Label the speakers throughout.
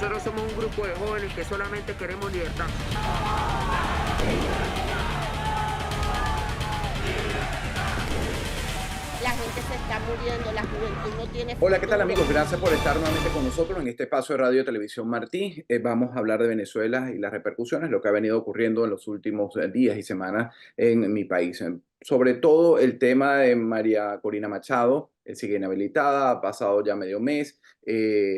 Speaker 1: Nosotros somos un grupo de jóvenes que solamente queremos libertad.
Speaker 2: La gente se está muriendo, la juventud no tiene
Speaker 3: Hola, ¿qué tal amigos?
Speaker 2: futuro.
Speaker 3: Gracias por estar nuevamente con nosotros en este espacio de Radio Televisión Martí. Vamos a hablar de Venezuela y las repercusiones, lo que ha venido ocurriendo en los últimos días y semanas en mi país. Sobre todo el tema de María Corina Machado, sigue inhabilitada, ha pasado ya medio mes,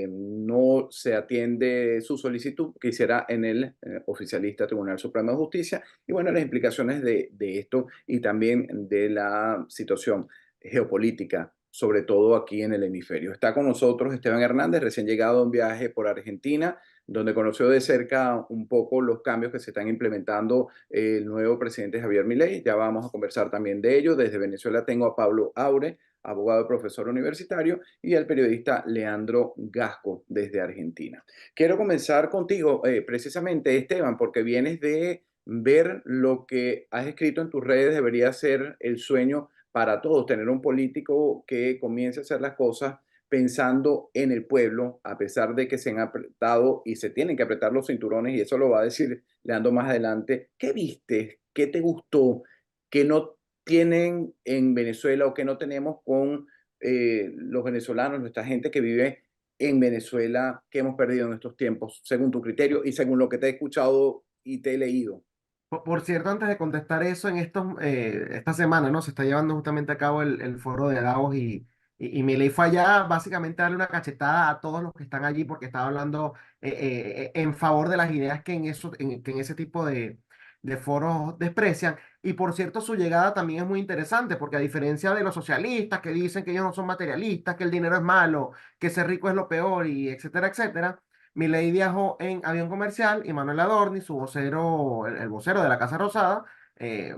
Speaker 3: no se atiende su solicitud que hiciera en el oficialista Tribunal Supremo de Justicia. Y bueno, las implicaciones de esto y también de la situación geopolítica, sobre todo aquí en el hemisferio. Está con nosotros Esteban Hernández, recién llegado a un viaje por Argentina, donde conoció de cerca un poco los cambios que se están implementando el nuevo presidente Javier Milei. Ya vamos a conversar también de ello. Desde Venezuela tengo a Pablo Aure, abogado y profesor universitario, y al periodista Leandro Gasco desde Argentina. Quiero comenzar contigo, precisamente, Esteban, porque vienes de ver lo que has escrito en tus redes, debería ser el sueño para todos, tener un político que comience a hacer las cosas pensando en el pueblo, a pesar de que se han apretado y se tienen que apretar los cinturones, y eso lo va a decir Leandro más adelante. ¿Qué viste? ¿Qué te gustó? ¿Qué no tienen en Venezuela o que no tenemos con los venezolanos, nuestra gente que vive en Venezuela, que hemos perdido en estos tiempos, según tu criterio y según lo que te he escuchado y te he leído?
Speaker 4: Por cierto, antes de contestar eso, esta semana, ¿no? Se está llevando justamente a cabo el foro de Davos y Milei fue allá básicamente a darle una cachetada a todos los que están allí porque estaba hablando en favor de las ideas que en ese tipo de foros desprecian. Y por cierto, su llegada también es muy interesante porque a diferencia de los socialistas que dicen que ellos no son materialistas, que el dinero es malo, que ser rico es lo peor y etcétera, etcétera. Milei viajó en avión comercial y Manuel Adorni, su vocero, el vocero de la Casa Rosada,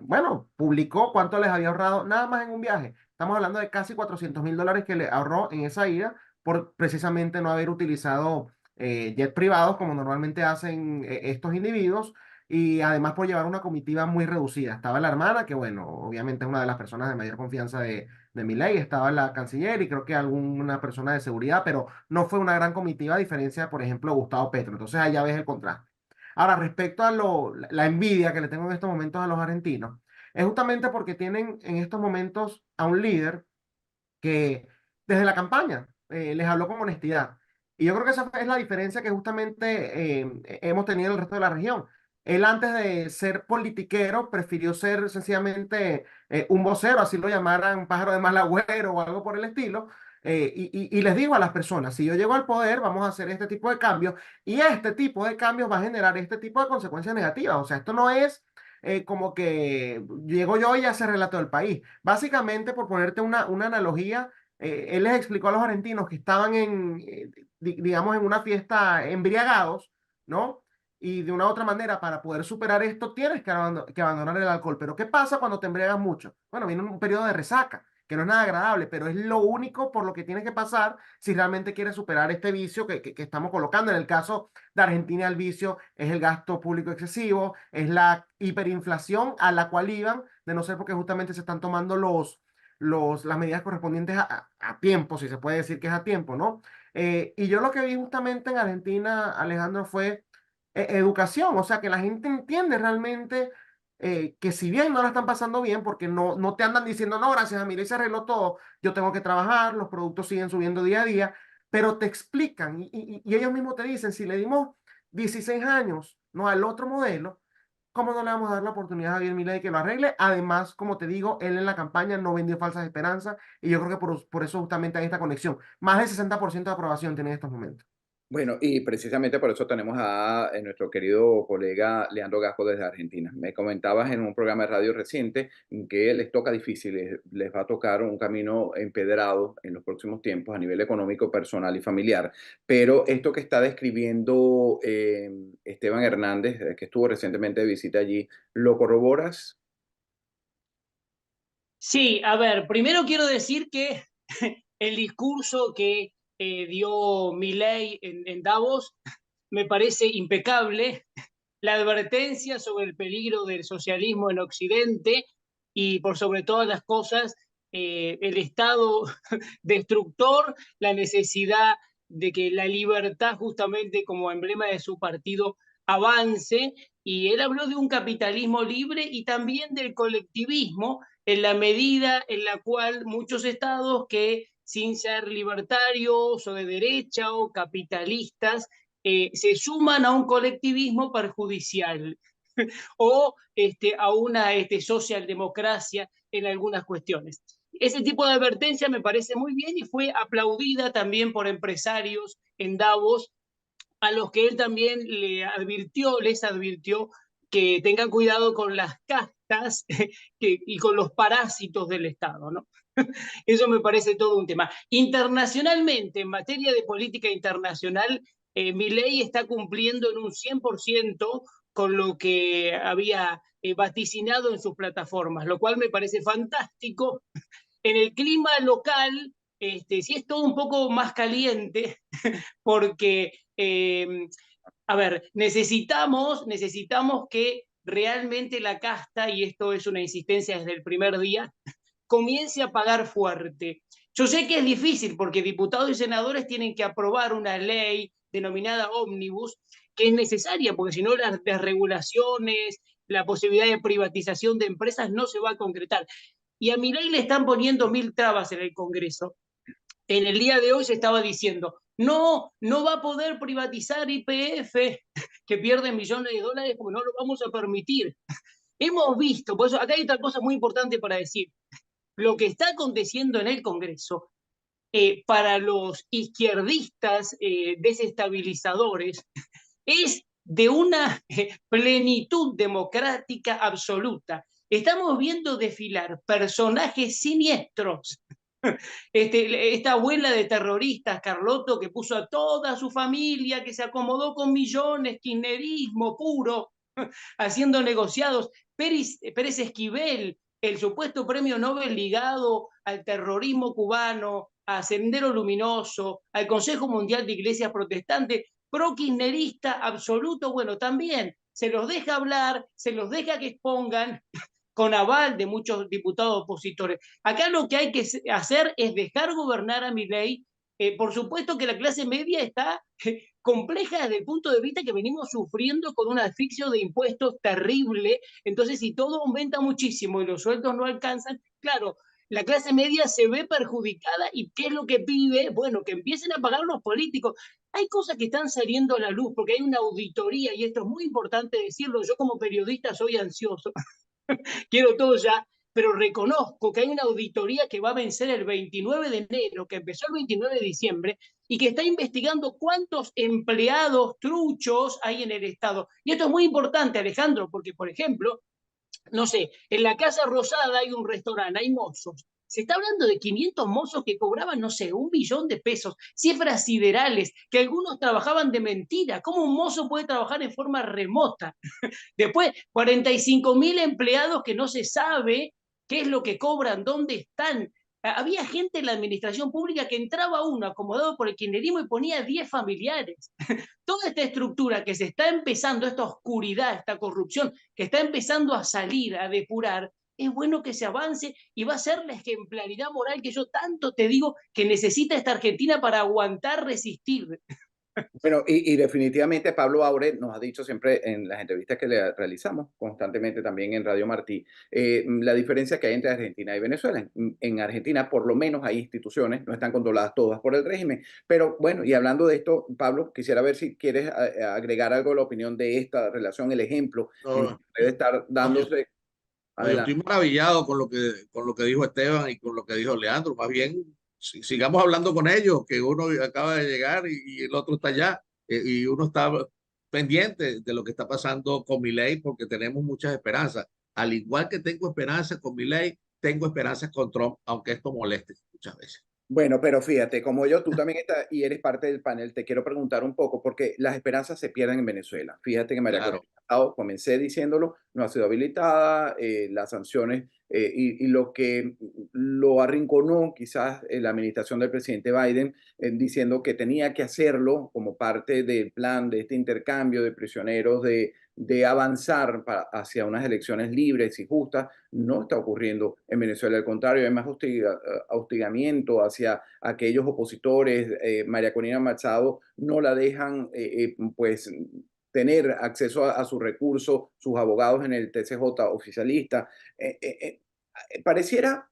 Speaker 4: bueno, publicó cuánto les había ahorrado nada más en un viaje. Estamos hablando de casi $400.000 que le ahorró en esa ida por precisamente no haber utilizado jet privados como normalmente hacen estos individuos y además por llevar una comitiva muy reducida. Estaba la hermana, que bueno, obviamente es una de las personas de mayor confianza de Milei, estaba la canciller y creo que alguna persona de seguridad, pero no fue una gran comitiva a diferencia de, por ejemplo, Gustavo Petro. Entonces allá ves el contraste. Ahora, respecto a la envidia que le tengo en estos momentos a los argentinos, es justamente porque tienen en estos momentos a un líder que desde la campaña les habló con honestidad. Y yo creo que esa es la diferencia que justamente hemos tenido en el resto de la región. Él antes de ser politiquero prefirió ser sencillamente un vocero, así lo llamaran pájaro de mal agüero o algo por el estilo. Y les digo a las personas, si yo llego al poder, vamos a hacer este tipo de cambios y este tipo de cambios va a generar este tipo de consecuencias negativas. O sea, esto no es como que llego yo y ya se relató el país. Básicamente, por ponerte una analogía, él les explicó a los argentinos que estaban digamos, en una fiesta embriagados, ¿no? Y de una u otra manera, para poder superar esto, tienes que abandonar el alcohol. Pero ¿qué pasa cuando te embriagas mucho? Bueno, viene un periodo de resaca, que no es nada agradable, pero es lo único por lo que tienes que pasar si realmente quieres superar este vicio que estamos colocando. En el caso de Argentina, el vicio es el gasto público excesivo, es la hiperinflación a la cual iban, de no ser porque justamente se están tomando las medidas correspondientes a tiempo, si se puede decir que es a tiempo, ¿no? Y yo lo que vi justamente en Argentina, Alejandro, fue educación, o sea, que la gente entiende realmente que si bien no la están pasando bien, porque no te andan diciendo, no, gracias a mí se arregló todo, yo tengo que trabajar, los productos siguen subiendo día a día, pero te explican y ellos mismos te dicen, si le dimos 16 años, no al otro modelo, ¿cómo no le vamos a dar la oportunidad a Javier Milei que lo arregle? Además, como te digo, él en la campaña no vendió falsas esperanzas y yo creo que por eso justamente hay esta conexión. Más del 60% de aprobación tiene en estos momentos.
Speaker 3: Bueno, y precisamente por eso tenemos a nuestro querido colega Leandro Gasco desde Argentina. Me comentabas en un programa de radio reciente que les toca difícil, les va a tocar un camino empedrado en los próximos tiempos a nivel económico, personal y familiar. Pero esto que está describiendo Esteban Hernández, que estuvo recientemente de visita allí, ¿lo corroboras?
Speaker 5: Sí, a ver, primero quiero decir que el discurso que dio Milei en Davos me parece impecable. La advertencia sobre el peligro del socialismo en Occidente y por sobre todas las cosas, el estado destructor, la necesidad de que la libertad justamente como emblema de su partido avance, y él habló de un capitalismo libre y también del colectivismo, en la medida en la cual muchos estados que sin ser libertarios o de derecha o capitalistas se suman a un colectivismo perjudicial o a una socialdemocracia en algunas cuestiones. Ese tipo de advertencia me parece muy bien y fue aplaudida también por empresarios en Davos, a los que él también les advirtió que tengan cuidado con las castas y con los parásitos del Estado, ¿no? Eso me parece todo un tema. Internacionalmente, en materia de política internacional, Milei está cumpliendo en un 100% con lo que había vaticinado en sus plataformas, lo cual me parece fantástico. En el clima local, sí es todo un poco más caliente, porque, a ver, necesitamos que realmente la casta, y esto es una insistencia desde el primer día, comience a pagar fuerte. Yo sé que es difícil porque diputados y senadores tienen que aprobar una ley denominada ómnibus, que es necesaria, porque si no las desregulaciones, la posibilidad de privatización de empresas no se va a concretar. Y a Milei le están poniendo 1000 trabas en el Congreso. En el día de hoy se estaba diciendo, no va a poder privatizar YPF, que pierde millones de dólares, porque no lo vamos a permitir. Hemos visto, por eso acá hay otra cosa muy importante para decir, lo que está aconteciendo en el Congreso, para los izquierdistas desestabilizadores, es de una plenitud democrática absoluta. Estamos viendo desfilar personajes siniestros. Esta abuela de terroristas, Carlotto, que puso a toda su familia, que se acomodó con millones, kirchnerismo puro, haciendo negociados. Pérez Esquivel, el supuesto premio Nobel ligado al terrorismo cubano, a Sendero Luminoso, al Consejo Mundial de Iglesias Protestantes, pro-kirchnerista absoluto, bueno, también se los deja hablar, se los deja que expongan con aval de muchos diputados opositores. Acá lo que hay que hacer es dejar gobernar a Milei. Por supuesto que la clase media está compleja desde el punto de vista que venimos sufriendo con un asfixio de impuestos terrible. Entonces, si todo aumenta muchísimo y los sueldos no alcanzan, claro, la clase media se ve perjudicada. ¿Y qué es lo que pide? Bueno, que empiecen a pagar los políticos. Hay cosas que están saliendo a la luz porque hay una auditoría, y esto es muy importante decirlo. Yo como periodista soy ansioso, quiero todo ya, pero reconozco que hay una auditoría que va a vencer el 29 de enero, que empezó el 29 de diciembre, y que está investigando cuántos empleados truchos hay en el Estado. Y esto es muy importante, Alejandro, porque, por ejemplo, no sé, en la Casa Rosada hay un restaurante, hay mozos. Se está hablando de 500 mozos que cobraban, no sé, 1.000.000 de pesos, cifras siderales, que algunos trabajaban de mentira. ¿Cómo un mozo puede trabajar en forma remota? Después, 45.000 empleados que no se sabe qué es lo que cobran, dónde están. Había gente en la administración pública que entraba uno acomodado por el kirchnerismo y ponía 10 familiares. Toda esta estructura que se está empezando, esta oscuridad, esta corrupción, que está empezando a salir, a depurar, es bueno que se avance y va a ser la ejemplaridad moral que yo tanto te digo que necesita esta Argentina para aguantar, resistir.
Speaker 3: Bueno, y definitivamente Pablo Aure nos ha dicho siempre en las entrevistas que le realizamos constantemente también en Radio Martí, la diferencia que hay entre Argentina y Venezuela. En Argentina por lo menos hay instituciones, no están controladas todas por el régimen. Pero bueno, y hablando de esto, Pablo, quisiera ver si quieres agregar algo a la opinión de esta relación, el ejemplo
Speaker 6: No,
Speaker 3: que debe estar
Speaker 6: no,
Speaker 3: dándose.
Speaker 6: yo estoy
Speaker 3: Adelante.
Speaker 6: maravillado con lo que dijo Esteban y con lo que dijo Leandro. Más bien, sigamos hablando con ellos, que uno acaba de llegar y el otro está allá, y uno está pendiente de lo que está pasando con Milei porque tenemos muchas esperanzas. Al igual que tengo esperanzas con Milei, tengo esperanzas con Trump, aunque esto moleste muchas veces.
Speaker 3: Bueno, pero fíjate, como yo, tú también estás y eres parte del panel, te quiero preguntar un poco, porque las esperanzas se pierden en Venezuela. Fíjate que María
Speaker 6: Claro.
Speaker 3: Corina Machado, comencé diciéndolo, no ha sido habilitada, las sanciones y lo que lo arrinconó quizás la administración del presidente Biden, diciendo que tenía que hacerlo como parte del plan de este intercambio de prisioneros de avanzar hacia unas elecciones libres y justas no está ocurriendo en Venezuela. Al contrario, hay más hostigamiento hacia aquellos opositores. María Corina Machado no la dejan, pues, tener acceso a sus recursos, sus abogados en el TCJ oficialista. Pareciera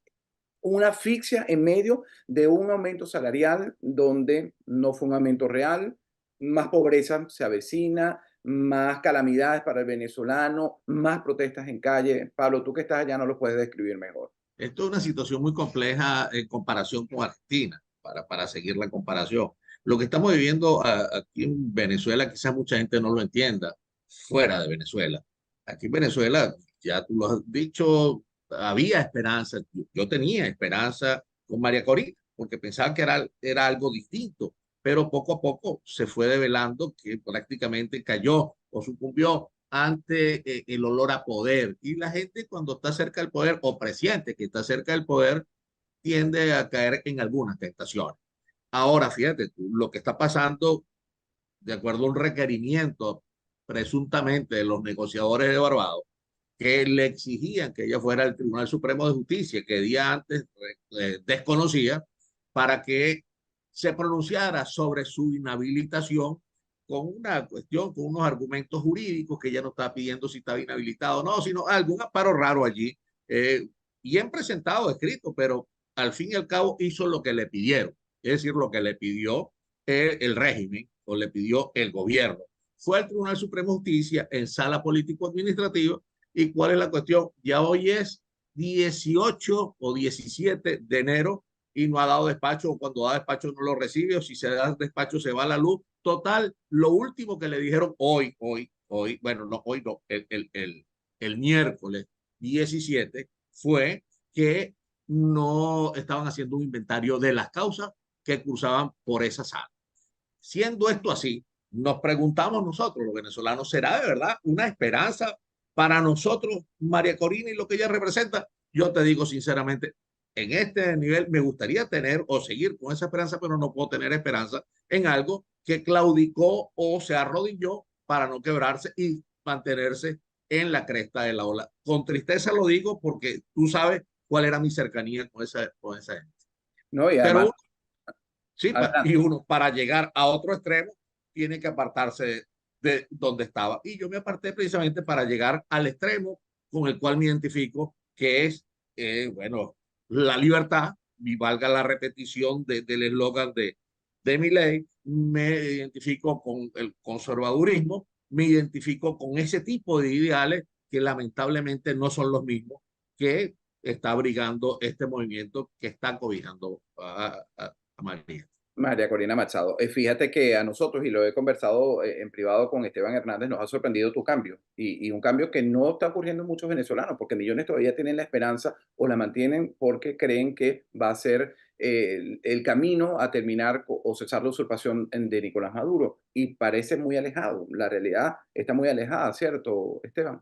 Speaker 3: una asfixia en medio de un aumento salarial donde no fue un aumento real, más pobreza se avecina, más calamidades para el venezolano, más protestas en calle. Pablo, tú que estás allá no lo puedes describir mejor.
Speaker 6: Esto es una situación muy compleja en comparación con Argentina, para seguir la comparación. Lo que estamos viviendo aquí en Venezuela, quizás mucha gente no lo entienda, fuera de Venezuela. Aquí en Venezuela, ya tú lo has dicho, había esperanza. Yo tenía esperanza con María Corina, porque pensaba que era algo distinto, pero poco a poco se fue develando que prácticamente cayó o sucumbió ante el olor a poder. Y la gente cuando está cerca del poder o presiente que está cerca del poder tiende a caer en algunas tentaciones. Ahora, fíjate tú, lo que está pasando, de acuerdo a un requerimiento presuntamente de los negociadores de Barbados, que le exigían que ella fuera al Tribunal Supremo de Justicia, que día antes desconocía, para que se pronunciara sobre su inhabilitación con una cuestión, con unos argumentos jurídicos que ella no estaba pidiendo si estaba inhabilitado o no, sino algún amparo raro allí, bien presentado, escrito, pero al fin y al cabo hizo lo que le pidieron, es decir, lo que le pidió el régimen o le pidió el gobierno. Fue al Tribunal Supremo de Justicia en sala político-administrativa. ¿Y cuál es la cuestión? Ya hoy es 18 o 17 de enero y no ha dado despacho, o cuando da despacho no lo recibe, o si se da despacho se va a la luz. Total, lo último que le dijeron bueno, no, hoy no, el miércoles 17 fue que no estaban haciendo un inventario de las causas que cursaban por esa sala. Siendo esto así, nos preguntamos nosotros, los venezolanos, ¿será de verdad una esperanza para nosotros, María Corina, y lo que ella representa? Yo te digo sinceramente, en este nivel me gustaría tener o seguir con esa esperanza, pero no puedo tener esperanza en algo que claudicó o se arrodilló para no quebrarse y mantenerse en la cresta de la ola. Con tristeza lo digo porque tú sabes cuál era mi cercanía con esa gente.
Speaker 3: No, y
Speaker 6: Pero
Speaker 3: además,
Speaker 6: sí, y uno para llegar a otro extremo tiene que apartarse de donde estaba. Y yo me aparté precisamente para llegar al extremo con el cual me identifico, que es, bueno, la libertad, y valga la repetición del eslogan de Milei. Me identifico con el conservadurismo, me identifico con ese tipo de ideales que lamentablemente no son los mismos que está abrigando este movimiento que está cobijando a María.
Speaker 3: María Corina Machado, fíjate que a nosotros, y lo he conversado en privado con Esteban Hernández, nos ha sorprendido tu cambio y un cambio que no está ocurriendo en muchos venezolanos, porque millones todavía tienen la esperanza o la mantienen porque creen que va a ser el camino a terminar o cesar la usurpación de Nicolás Maduro, y parece muy alejado. La realidad está muy alejada, ¿cierto, Esteban?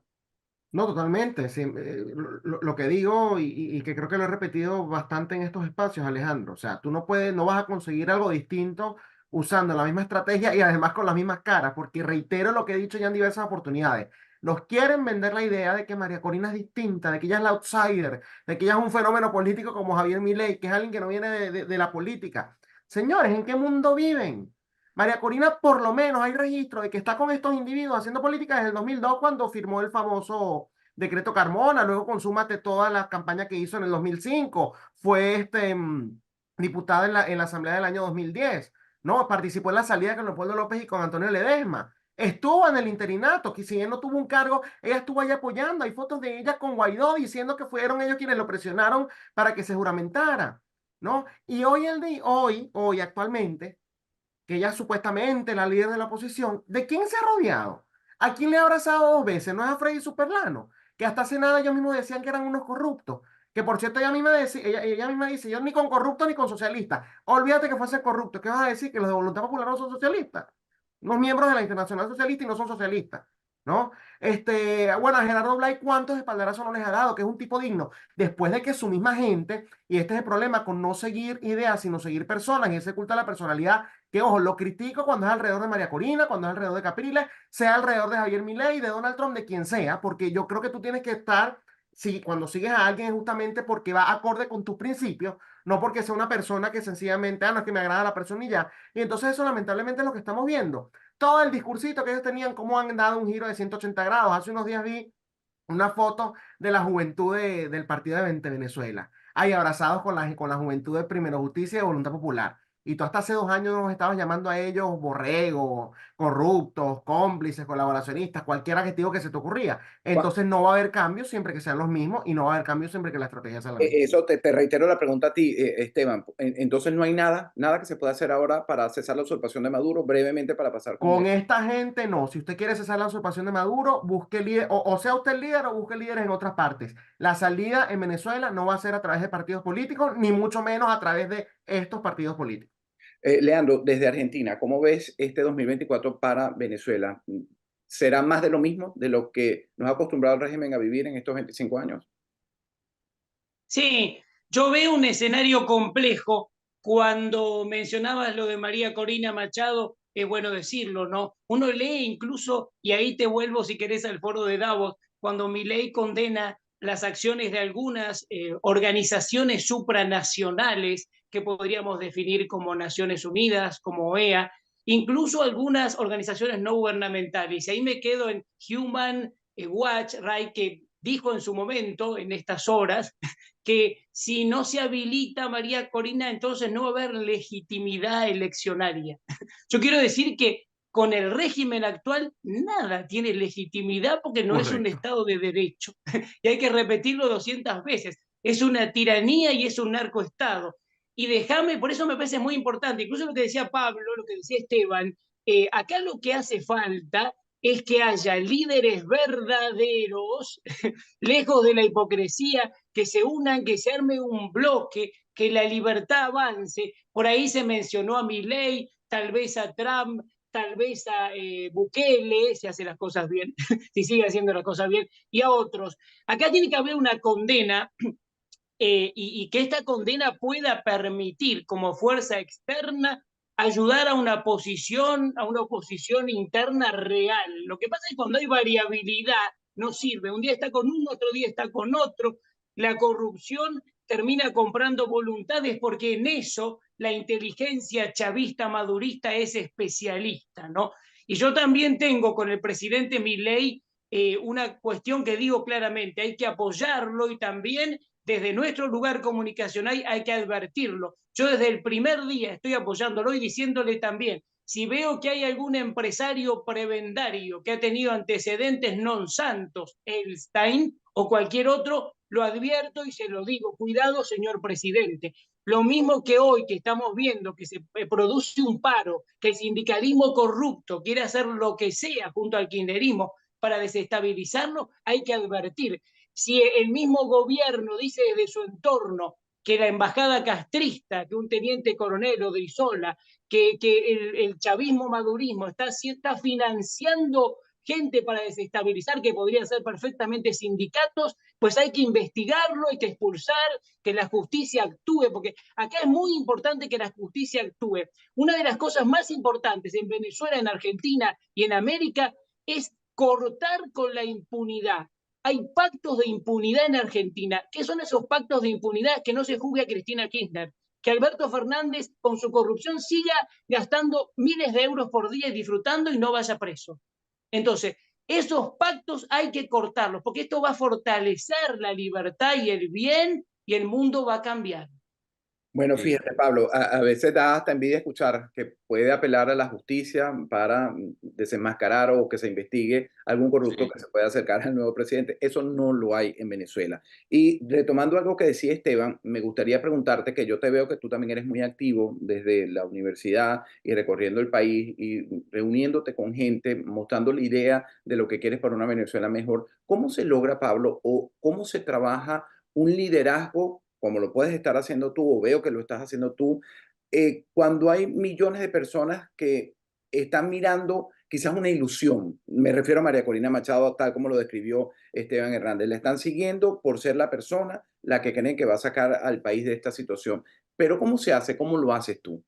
Speaker 4: No, totalmente. Sí, lo que digo y que creo que lo he repetido bastante en estos espacios, Alejandro. O sea, tú no puedes, no vas a conseguir algo distinto usando la misma estrategia y además con las mismas caras, porque reitero lo que he dicho ya en diversas oportunidades. Nos quieren vender la idea de que María Corina es distinta, de que ella es la outsider, de que ella es un fenómeno político como Javier Milei, que es alguien que no viene de la política. Señores, ¿en qué mundo viven? María Corina, por lo menos hay registro de que está con estos individuos haciendo política desde el 2002 cuando firmó el famoso decreto Carmona, luego consúmate toda la campaña que hizo en el 2005, fue diputada en la Asamblea del año 2010, ¿no? Participó en la salida con Leopoldo López y con Antonio Ledesma. Estuvo en el interinato, que si bien no tuvo un cargo, ella estuvo ahí apoyando. Hay fotos de ella con Guaidó diciendo que fueron ellos quienes lo presionaron para que se juramentara, ¿no? Y hoy actualmente, que ella es supuestamente la líder de la oposición, ¿de quién se ha rodeado? ¿A quién le ha abrazado dos veces? ¿No es a Freddy Superlano? Que hasta hace nada ellos mismos decían que eran unos corruptos. Que por cierto, ella misma dice, yo ni con corruptos ni con socialistas. Olvídate que fuese corrupto. ¿Qué vas a decir? Que los de Voluntad Popular no son socialistas. Unos miembros de la Internacional Socialista y no son socialistas, ¿no? Bueno, a Gerardo Blay, ¿cuántos espaldarazos no les ha dado? Que es un tipo digno. Después de que su misma gente, y este es el problema con no seguir ideas, sino seguir personas, y ese culto a la personalidad que ojo, lo critico cuando es alrededor de María Corina, cuando es alrededor de Capriles, sea alrededor de Javier Milei, de Donald Trump, de quien sea, porque yo creo que tú tienes que estar, si cuando sigues a alguien es justamente porque va acorde con tus principios, no porque sea una persona que sencillamente, no es que me agrada la persona y ya. Y entonces eso lamentablemente es lo que estamos viendo. Todo el discursito que ellos tenían, cómo han dado un giro de 180 grados. Hace unos días vi una foto de la juventud del partido de Venezuela, ahí abrazados con la juventud de Primero Justicia y de Voluntad Popular. Y tú hasta hace 2 años nos estabas llamando a ellos borregos, corruptos, cómplices, colaboracionistas, cualquier adjetivo que se te ocurría. Entonces no va a haber cambios siempre que sean los mismos y no va a haber cambios siempre que la estrategia sea la misma.
Speaker 3: Eso te reitero la pregunta a ti, Esteban. Entonces no hay nada que se pueda hacer ahora para cesar la usurpación de Maduro, brevemente para pasar con
Speaker 4: Con esta gente no. Si usted quiere cesar la usurpación de Maduro, busque líder, o sea usted el líder o busque líderes en otras partes. La salida en Venezuela no va a ser a través de partidos políticos, ni mucho menos a través de estos partidos políticos.
Speaker 3: Leandro, desde Argentina, ¿cómo ves este 2024 para Venezuela? ¿Será más de lo mismo, de lo que nos ha acostumbrado el régimen a vivir en estos 25 años?
Speaker 5: Sí, yo veo un escenario complejo. Cuando mencionabas lo de María Corina Machado, es bueno decirlo, ¿no? Uno lee incluso, y ahí te vuelvo si querés al foro de Davos, cuando Milei condena las acciones de algunas organizaciones supranacionales que podríamos definir como Naciones Unidas, como OEA, incluso algunas organizaciones no gubernamentales. Y ahí me quedo en Human Watch, Ray, que dijo en su momento, en estas horas, que si no se habilita María Corina, entonces no va a haber legitimidad eleccionaria. Yo quiero decir que con el régimen actual nada tiene legitimidad porque no es un
Speaker 4: Correcto.
Speaker 5: Estado de derecho. Y hay que repetirlo 200 veces. Es una tiranía y es un narcoestado. Y déjame, por eso me parece muy importante, incluso lo que decía Pablo, lo que decía Esteban, acá lo que hace falta es que haya líderes verdaderos, lejos de la hipocresía, que se unan, que se arme un bloque, que la libertad avance. Por ahí se mencionó a Milei, tal vez a Trump, tal vez a Bukele, si hace las cosas bien, si sigue haciendo las cosas bien, y a otros. Acá tiene que haber una condena y que esta condena pueda permitir como fuerza externa ayudar a una oposición interna real. Lo que pasa es que cuando hay variabilidad no sirve. Un día está con uno, otro día está con otro. La corrupción termina comprando voluntades porque en eso la inteligencia chavista madurista es especialista, ¿no? Y yo también tengo con el presidente Milei una cuestión que digo claramente, hay que apoyarlo y también desde nuestro lugar comunicacional hay que advertirlo. Yo desde el primer día estoy apoyándolo y diciéndole también, si veo que hay algún empresario prebendario que ha tenido antecedentes non santos, Elstein o cualquier otro, lo advierto y se lo digo, cuidado señor presidente. Lo mismo que hoy que estamos viendo que se produce un paro, que el sindicalismo corrupto quiere hacer lo que sea junto al kirchnerismo para desestabilizarlo, hay que advertir si el mismo gobierno dice desde su entorno que la embajada castrista, que un teniente coronel o de Isola, que el chavismo madurismo está financiando gente para desestabilizar que podrían ser perfectamente sindicatos, pues hay que investigarlo, hay que expulsar, que la justicia actúe, porque acá es muy importante que la justicia actúe. Una de las cosas más importantes en Venezuela, en Argentina y en América es cortar con la impunidad. Hay pactos de impunidad en Argentina. ¿Qué son esos pactos de impunidad? Que no se juzgue a Cristina Kirchner, que Alberto Fernández con su corrupción siga gastando miles de euros por día y disfrutando y no vaya preso. Entonces, esos pactos hay que cortarlos, porque esto va a fortalecer la libertad y el bien y el mundo va a cambiar.
Speaker 3: Bueno, fíjate, Pablo, a veces da hasta envidia escuchar que puede apelar a la justicia para desenmascarar o que se investigue algún corrupto que se pueda acercar al nuevo presidente. Eso no lo hay en Venezuela. Y retomando algo que decía Esteban, me gustaría preguntarte, que yo te veo que tú también eres muy activo desde la universidad y recorriendo el país y reuniéndote con gente, mostrando la idea de lo que quieres para una Venezuela mejor. ¿Cómo se logra, Pablo, o cómo se trabaja un liderazgo como lo puedes estar haciendo tú, o veo que lo estás haciendo tú, cuando hay millones de personas que están mirando quizás una ilusión? Me refiero a María Corina Machado, tal como lo describió Esteban Hernández. La están siguiendo por ser la persona la que creen que va a sacar al país de esta situación. Pero ¿cómo se hace? ¿Cómo lo haces tú?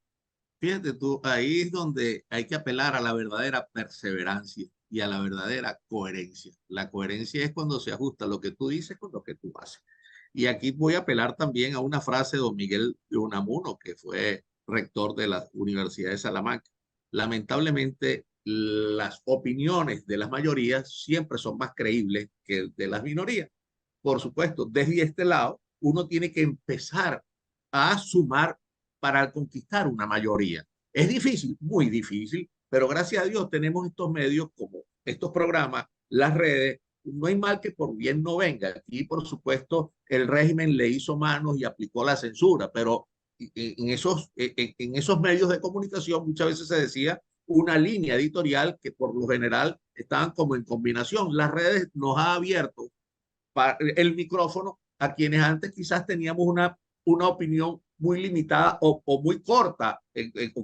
Speaker 6: fíjate tú, ahí es donde hay que apelar a la verdadera perseverancia y a la verdadera coherencia. La coherencia es cuando se ajusta lo que tú dices con lo que tú haces. Y aquí voy a apelar también a una frase de don Miguel de Unamuno, que fue rector de la Universidad de Salamanca. Lamentablemente, las opiniones de las mayorías siempre son más creíbles que de las minorías. Por supuesto, desde este lado, uno tiene que empezar a sumar para conquistar una mayoría. Es difícil, muy difícil, pero gracias a Dios tenemos estos medios como estos programas, las redes. No hay mal que por bien no venga. Aquí, por supuesto, el régimen le hizo manos y aplicó la censura, pero en esos medios de comunicación muchas veces se decía una línea editorial que por lo general estaban como en combinación. Las redes nos ha abierto el micrófono a quienes antes quizás teníamos una opinión muy limitada o muy corta,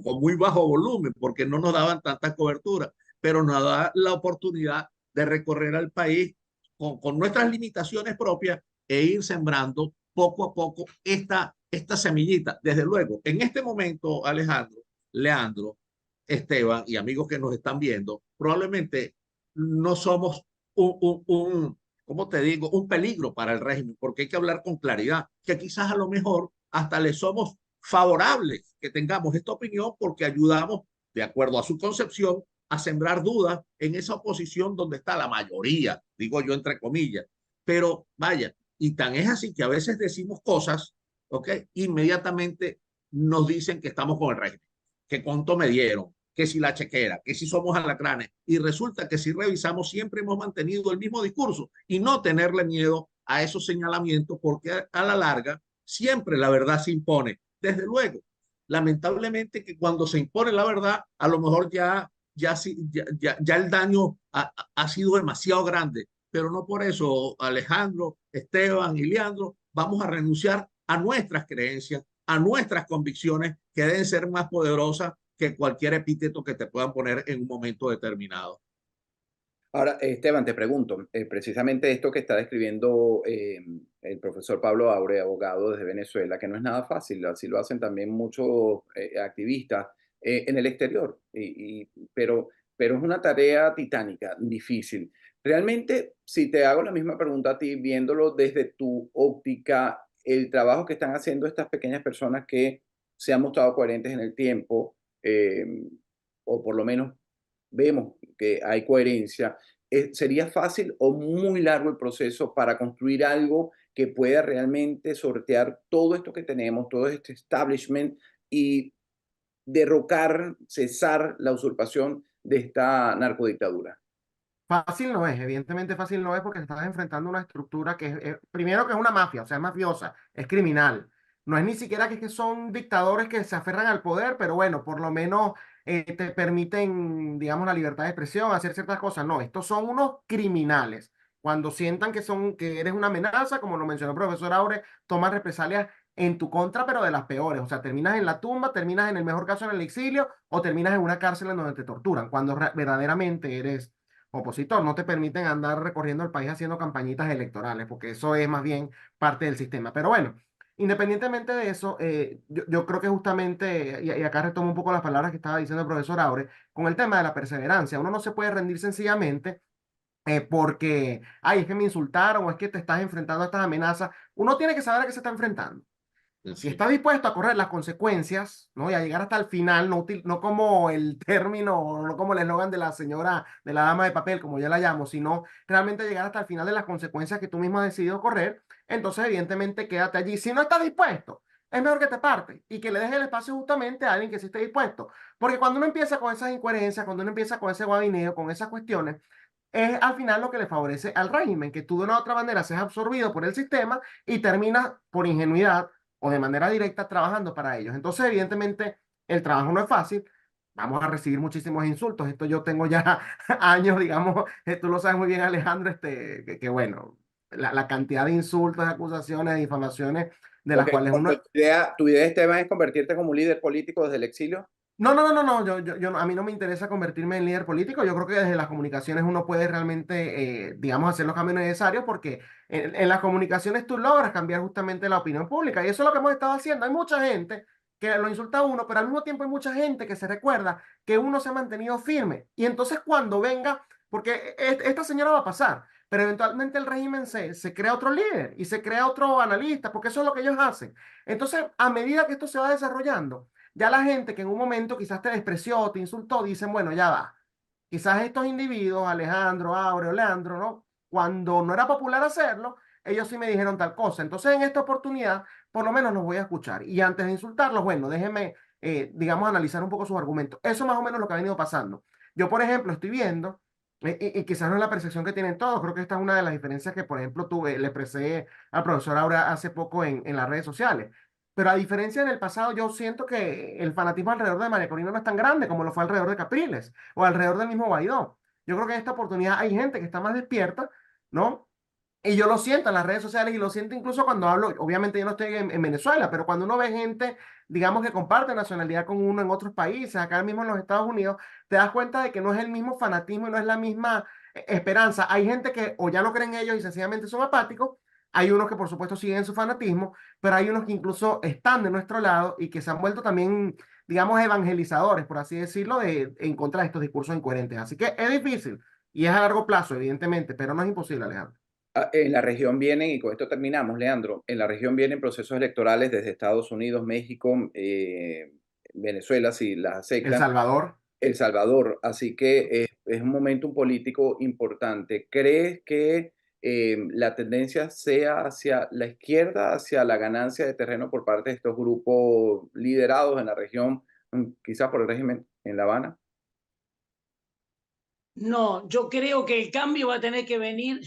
Speaker 6: con muy bajo volumen, porque no nos daban tanta cobertura, pero nos da la oportunidad de recorrer al país con nuestras limitaciones propias e ir sembrando poco a poco esta semillita. Desde luego, en este momento, Alejandro, Leandro, Esteban y amigos que nos están viendo, probablemente no somos ¿cómo te digo? Un peligro para el régimen, porque hay que hablar con claridad, que quizás a lo mejor hasta le somos favorables que tengamos esta opinión porque ayudamos, de acuerdo a su concepción, a sembrar dudas en esa oposición donde está la mayoría, digo yo entre comillas. Pero vaya, y tan es así que a veces decimos cosas, ¿ok? Inmediatamente nos dicen que estamos con el régimen, que cuánto me dieron, que si la chequera, que si somos alacranes. Y resulta que si revisamos siempre hemos mantenido el mismo discurso y no tenerle miedo a esos señalamientos porque a la larga siempre la verdad se impone. Desde luego, lamentablemente que cuando se impone la verdad, a lo mejor ya el daño ha sido demasiado grande, pero no por eso, Alejandro, Esteban y Leandro, vamos a renunciar a nuestras creencias, a nuestras convicciones que deben ser más poderosas que cualquier epíteto que te puedan poner en un momento determinado.
Speaker 3: Ahora, Esteban, te pregunto, precisamente esto que está describiendo el profesor Pablo Aure, abogado desde Venezuela, que no es nada fácil, así lo hacen también muchos activistas en el exterior, pero es una tarea titánica, difícil. Realmente, si te hago la misma pregunta a ti, viéndolo desde tu óptica, el trabajo que están haciendo estas pequeñas personas que se han mostrado coherentes en el tiempo, o por lo menos vemos que hay coherencia, ¿sería fácil o muy largo el proceso para construir algo que pueda realmente sortear todo esto que tenemos, todo este establishment y derrocar, cesar la usurpación de esta narcodictadura?
Speaker 4: Fácil no es, evidentemente fácil no es porque estás enfrentando una estructura que primero que es una mafia, o sea, es mafiosa, es criminal. No es ni siquiera que son dictadores que se aferran al poder, pero bueno, por lo menos te permiten, digamos, la libertad de expresión, hacer ciertas cosas. No, estos son unos criminales. Cuando sientan que eres una amenaza, como lo mencionó el profesor Aure, toman represalias en tu contra, pero de las peores. O sea, terminas en la tumba, terminas en el mejor caso en el exilio o terminas en una cárcel en donde te torturan, cuando verdaderamente eres opositor. No te permiten andar recorriendo el país haciendo campañitas electorales, porque eso es más bien parte del sistema. Pero bueno, independientemente de eso, yo creo que justamente, y acá retomo un poco las palabras que estaba diciendo el profesor Aure, con el tema de la perseverancia, uno no se puede rendir sencillamente porque, ay, es que me insultaron o es que te estás enfrentando a estas amenazas. Uno tiene que saber a qué se está enfrentando. Si
Speaker 6: Sí.
Speaker 4: está dispuesto a correr las consecuencias, ¿no? Y a llegar hasta el final, no como el término, no como el eslogan de la señora, de la dama de papel, como yo la llamo, sino realmente llegar hasta el final de las consecuencias que tú mismo has decidido correr, entonces evidentemente quédate allí. Si no estás dispuesto, es mejor que te partes y que le dejes el espacio justamente a alguien que sí esté dispuesto. Porque cuando uno empieza con esas incoherencias, cuando uno empieza con ese guabineo, con esas cuestiones, es al final lo que le favorece al régimen, que tú de una u otra manera seas absorbido por el sistema y terminas por ingenuidad o de manera directa trabajando para ellos. Entonces, evidentemente, el trabajo no es fácil. Vamos a recibir muchísimos insultos. Esto yo tengo ya años, digamos, tú lo sabes muy bien, Alejandro, que bueno, la cantidad de insultos, de acusaciones, de difamaciones de las
Speaker 3: Ok,
Speaker 4: cuales uno...
Speaker 3: tu idea, Esteban, es convertirte como un líder político desde el exilio.
Speaker 4: No, a mí no me interesa convertirme en líder político. Yo creo que desde las comunicaciones uno puede realmente, digamos, hacer los cambios necesarios porque en las comunicaciones tú logras cambiar justamente la opinión pública y eso es lo que hemos estado haciendo. Hay mucha gente que lo insulta a uno, pero al mismo tiempo hay mucha gente que se recuerda que uno se ha mantenido firme. Y entonces cuando venga, porque esta señora va a pasar, pero eventualmente el régimen se crea otro líder y se crea otro analista, porque eso es lo que ellos hacen. Entonces, a medida que esto se va desarrollando, ya la gente que en un momento quizás te despreció, te insultó, dicen, bueno, ya va. Quizás estos individuos, Alejandro, Aureo, Leandro, ¿no? Cuando no era popular hacerlo, ellos sí me dijeron tal cosa. Entonces, en esta oportunidad, por lo menos los voy a escuchar. Y antes de insultarlos, bueno, déjenme, digamos, analizar un poco sus argumentos. Eso más o menos lo que ha venido pasando. Yo, por ejemplo, estoy viendo, y quizás no es la percepción que tienen todos, creo que esta es una de las diferencias que, por ejemplo, le expresé al profesor Aura hace poco en las redes sociales. Pero a diferencia en el pasado, yo siento que el fanatismo alrededor de María Corina no es tan grande como lo fue alrededor de Capriles o alrededor del mismo Guaidó. Yo creo que en esta oportunidad hay gente que está más despierta, ¿no? Y yo lo siento en las redes sociales y lo siento incluso cuando hablo, obviamente yo no estoy en Venezuela, pero cuando uno ve gente, digamos, que comparte nacionalidad con uno en otros países, acá mismo en los Estados Unidos, te das cuenta de que no es el mismo fanatismo y no es la misma esperanza. Hay gente que o ya lo creen ellos y sencillamente son apáticos, hay unos que por supuesto siguen su fanatismo, pero hay unos que incluso están de nuestro lado y que se han vuelto también, digamos, evangelizadores, por así decirlo, en contra de estos discursos incoherentes. Así que es difícil y es a largo plazo, evidentemente, pero no es imposible, Alejandro.
Speaker 3: En la región vienen, y con esto terminamos, Leandro, en la región vienen procesos electorales desde Estados Unidos, México, Venezuela, si las
Speaker 4: El
Speaker 3: aceptan,
Speaker 4: Salvador.
Speaker 3: El Salvador. Así que es un momento político importante. ¿Crees que la tendencia sea hacia la izquierda, hacia la ganancia de terreno por parte de estos grupos liderados en la región, quizás por el régimen en La Habana?
Speaker 5: No, yo creo que el cambio va a tener que venir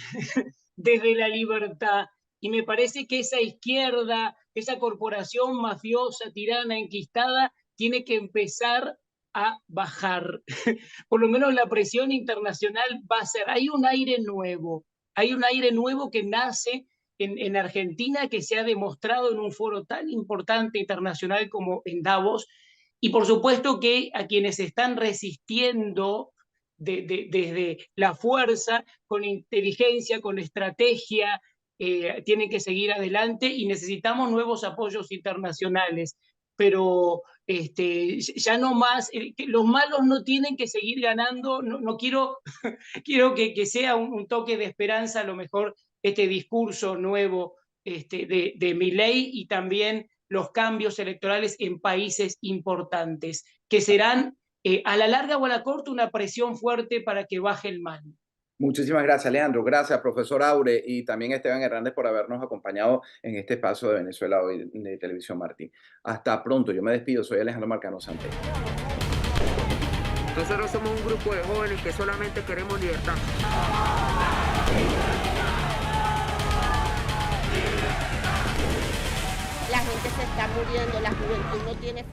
Speaker 5: desde la libertad. Y me parece que esa izquierda, esa corporación mafiosa, tirana, enquistada, tiene que empezar a bajar. Por lo menos la presión internacional va a ser. Hay un aire nuevo que nace en Argentina, que se ha demostrado en un foro tan importante internacional como en Davos. Y por supuesto que a quienes están resistiendo desde la fuerza, con inteligencia, con estrategia, tienen que seguir adelante y necesitamos nuevos apoyos internacionales. Pero ya no más, los malos no tienen que seguir ganando, no quiero, quiero que sea un toque de esperanza, a lo mejor este discurso nuevo de Milei y también los cambios electorales en países importantes, que serán a la larga o a la corta una presión fuerte para que baje el mal.
Speaker 3: Muchísimas gracias, Leandro. Gracias, profesor Aure, y también Esteban Hernández por habernos acompañado en este espacio de Venezuela Hoy de Televisión Martí. Hasta pronto. Yo me despido. Soy Alejandro Marcano Santé.
Speaker 1: Nosotros somos un grupo de jóvenes que solamente queremos libertad.
Speaker 2: La gente se está muriendo, la juventud no tiene